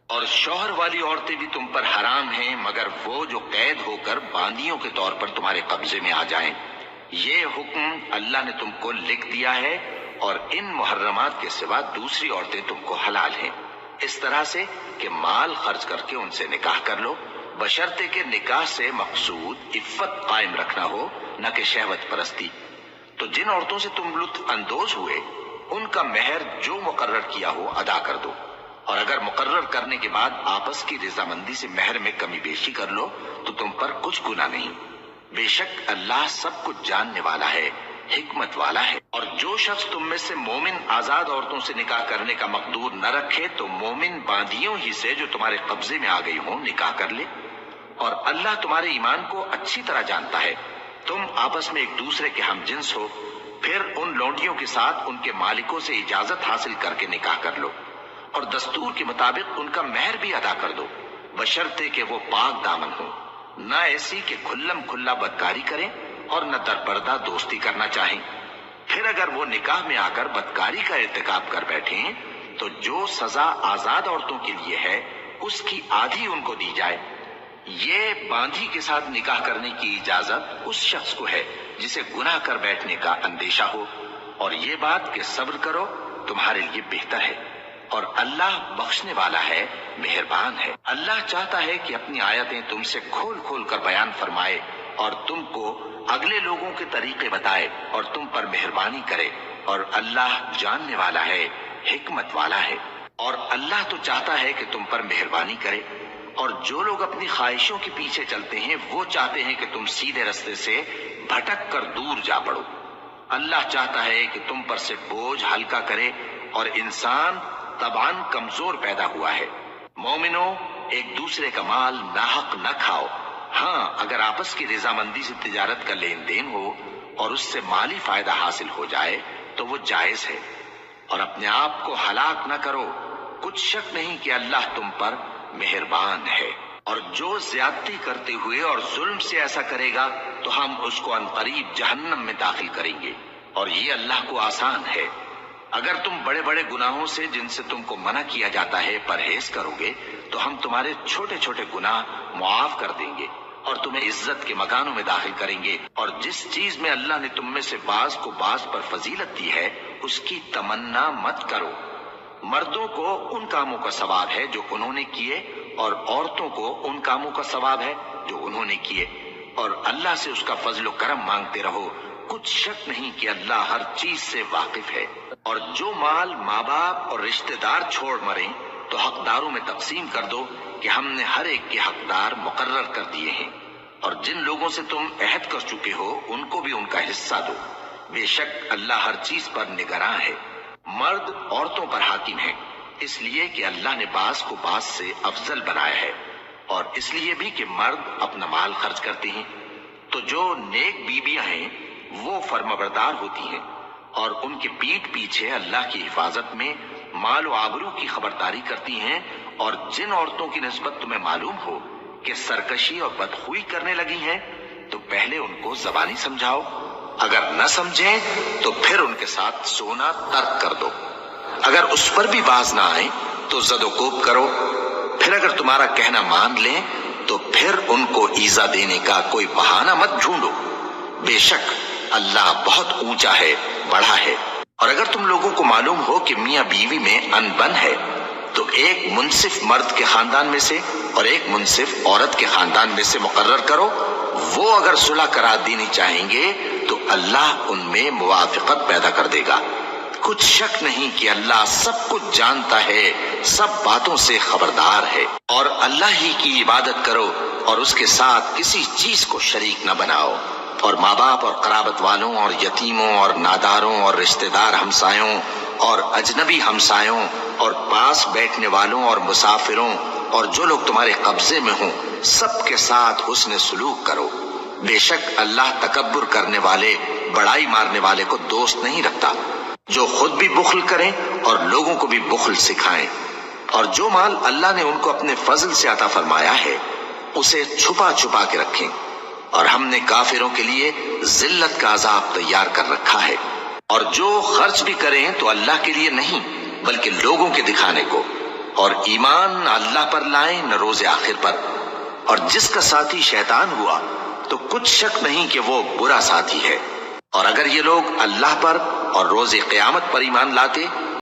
اور شوہر والی عورتیں بھی تم پر حرام ہیں مگر وہ جو قید ہو کر باندیوں کے طور پر تمہارے قبضے میں آ جائیں۔ یہ حکم اللہ نے تم کو لکھ دیا ہے، اور ان محرمات کے سوا دوسری عورتیں تم کو حلال ہیں، اس طرح سے کہ مال خرچ کر کے ان سے نکاح کر لو، بشرطے کہ نکاح سے مقصود عفت قائم رکھنا ہو، نہ کہ شہوت پرستی۔ تو جن عورتوں سے تم لطف اندوز ہوئے ان کا مہر جو مقرر کیا ہو ادا کر دو، اور اگر مقرر کرنے کے بعد آپس کی رضامندی سے مہر میں کمی بیشی کر لو تو تم پر کچھ گناہ نہیں۔ بے شک اللہ سب کچھ جاننے والا ہے، حکمت والا ہے۔ اور جو شخص تم میں سے مومن آزاد عورتوں سے نکاح کرنے کا مقدور نہ رکھے تو مومن باندیوں ہی سے جو تمہارے قبضے میں آ گئی ہوں نکاح کر لے، اور اللہ تمہارے ایمان کو اچھی طرح جانتا ہے۔ تم آپس میں ایک دوسرے کے ہم جنس ہو، پھر ان لونڈیوں کے ساتھ ان کے مالکوں سے اجازت حاصل کر کے نکاح کر لو، اور دستور کے مطابق ان کا مہر بھی ادا کر دو، بشرطے کہ وہ پاک دامن ہو، نہ ایسی کہ کھلم کھلا بدکاری کریں اور نہ درپردہ دوستی کرنا چاہیں۔ پھر اگر وہ نکاح میں آ کر بدکاری کا ارتکاب کر بیٹھیں تو جو سزا آزاد عورتوں کے لیے ہے اس کی آدھی ان کو دی جائے۔ یہ باندھی کے ساتھ نکاح کرنے کی اجازت اس شخص کو ہے جسے گناہ کر بیٹھنے کا اندیشہ ہو، اور یہ بات کہ صبر کرو تمہارے لیے بہتر ہے، اور اللہ بخشنے والا ہے، مہربان ہے۔ اللہ چاہتا ہے کہ اپنی آیتیں تم سے کھول کھول کر بیان فرمائے اور تم کو اگلے لوگوں کے طریقے بتائے اور تم پر مہربانی کرے، اور اللہ جاننے والا ہے، حکمت والا ہے۔ اور اللہ تو چاہتا ہے کہ تم پر مہربانی کرے، اور جو لوگ اپنی خواہشوں کے پیچھے چلتے ہیں وہ چاہتے ہیں کہ تم سیدھے رستے سے بھٹک کر دور جا پڑو۔ اللہ چاہتا ہے کہ تم پر سے بوجھ ہلکا کرے، اور انسان طبعاً کمزور پیدا ہوا ہے۔ مومنوں، ایک دوسرے کا مال ناحق نہ کھاؤ۔ ہاں، اگر آپس کی رضامندی سے تجارت کا لین دین ہو اور اس سے مالی فائدہ حاصل ہو جائے تو وہ جائز ہے، اور اپنے آپ کو ہلاک نہ کرو، کچھ شک نہیں کہ اللہ تم پر مہربان ہے۔ اور جو زیادتی کرتے ہوئے اور ظلم سے ایسا کرے گا تو ہم اس کو عنقریب جہنم میں داخل کریں گے، اور یہ اللہ کو آسان ہے۔ اگر تم بڑے بڑے گناہوں سے جن سے تم کو منع کیا جاتا ہے پرہیز کرو گے تو ہم تمہارے چھوٹے چھوٹے گناہ معاف کر دیں گے اور تمہیں عزت کے مکانوں میں داخل کریں گے۔ اور جس چیز میں اللہ نے تم میں سے بعض کو بعض پر فضیلت دی ہے اس کی تمنا مت کرو۔ مردوں کو ان کاموں کا ثواب ہے جو انہوں نے کیے، اور عورتوں کو ان کاموں کا ثواب ہے جو انہوں نے کیے، اور اللہ سے اس کا فضل و کرم مانگتے رہو، کچھ شک نہیں کہ اللہ ہر چیز سے واقف ہے۔ اور جو مال ماں باپ اور رشتہ دار چھوڑ مریں تو حقداروں میں تقسیم کر دو کہ ہم نے ہر ایک کے حقدار مقرر کر دیے ہیں، اور جن لوگوں سے تم عہد کر چکے ہو ان کو بھی ان کا حصہ دو، بے شک اللہ ہر چیز پر نگراں ہے۔ مرد عورتوں پر حاکم ہے، اس لیے کہ اللہ نے بعض کو بعض سے افضل بنایا ہے، اور اس لیے بھی کہ مرد اپنا مال خرچ کرتے ہیں۔ تو جو نیک بیویاں ہیں وہ فرمانبردار ہوتی ہیں، اور ان کے پیٹھ پیچھے اللہ کی حفاظت میں مال و آبرو کی خبرداری کرتی ہیں، اور جن عورتوں کی نسبت تمہیں معلوم ہو کہ سرکشی اور بدخوئی کرنے لگی ہیں تو پہلے ان کو زبانی سمجھاؤ، اگر نہ سمجھیں تو پھر ان کے ساتھ سونا ترک کر دو، اگر اس پر بھی باز نہ آئیں تو زد و کوب کرو، پھر اگر تمہارا کہنا مان لیں تو پھر ان کو ایذا دینے کا کوئی بہانہ مت ڈھونڈو، بے شک اللہ بہت اونچا ہے، بڑا ہے۔ اور اگر تم لوگوں کو معلوم ہو کہ میاں بیوی میں انبن ہے تو ایک منصف مرد کے خاندان میں سے اور ایک منصف عورت کے خاندان میں سے مقرر کرو، وہ اگر صلح کرا دینی چاہیں گے تو اللہ ان میں موافقت پیدا کر دے گا، کچھ شک نہیں کہ اللہ سب کچھ جانتا ہے، سب باتوں سے خبردار ہے۔ اور اللہ ہی کی عبادت کرو اور اس کے ساتھ کسی چیز کو شریک نہ بناؤ، اور ماں باپ اور قرابت والوں اور یتیموں اور ناداروں اور رشتہ دار ہمسایوں اور اجنبی ہمسایوں اور پاس بیٹھنے والوں اور مسافروں اور جو لوگ تمہارے قبضے میں ہوں سب کے ساتھ حسن سلوک کرو، بے شک اللہ تکبر کرنے والے، بڑائی مارنے والے کو دوست نہیں رکھتا۔ جو خود بھی بخل کریں اور لوگوں کو بھی بخل سکھائیں، اور جو مال اللہ نے ان کو اپنے فضل سے عطا فرمایا ہے اسے چھپا چھپا کے رکھیں، اور ہم نے کافروں کے لیے ذلت کا عذاب تیار کر رکھا ہے۔ اور جو خرچ بھی کریں تو اللہ کے لیے نہیں بلکہ لوگوں کے دکھانے کو، اور ایمان نہ اللہ پر لائیں نہ روز آخر پر، اور جس کا ساتھی شیطان ہوا تو کچھ شک نہیں کہ وہ برا ساتھی ہے۔ اور اگر یہ لوگ اللہ پر اور روز قیامت پر ایمان لاتے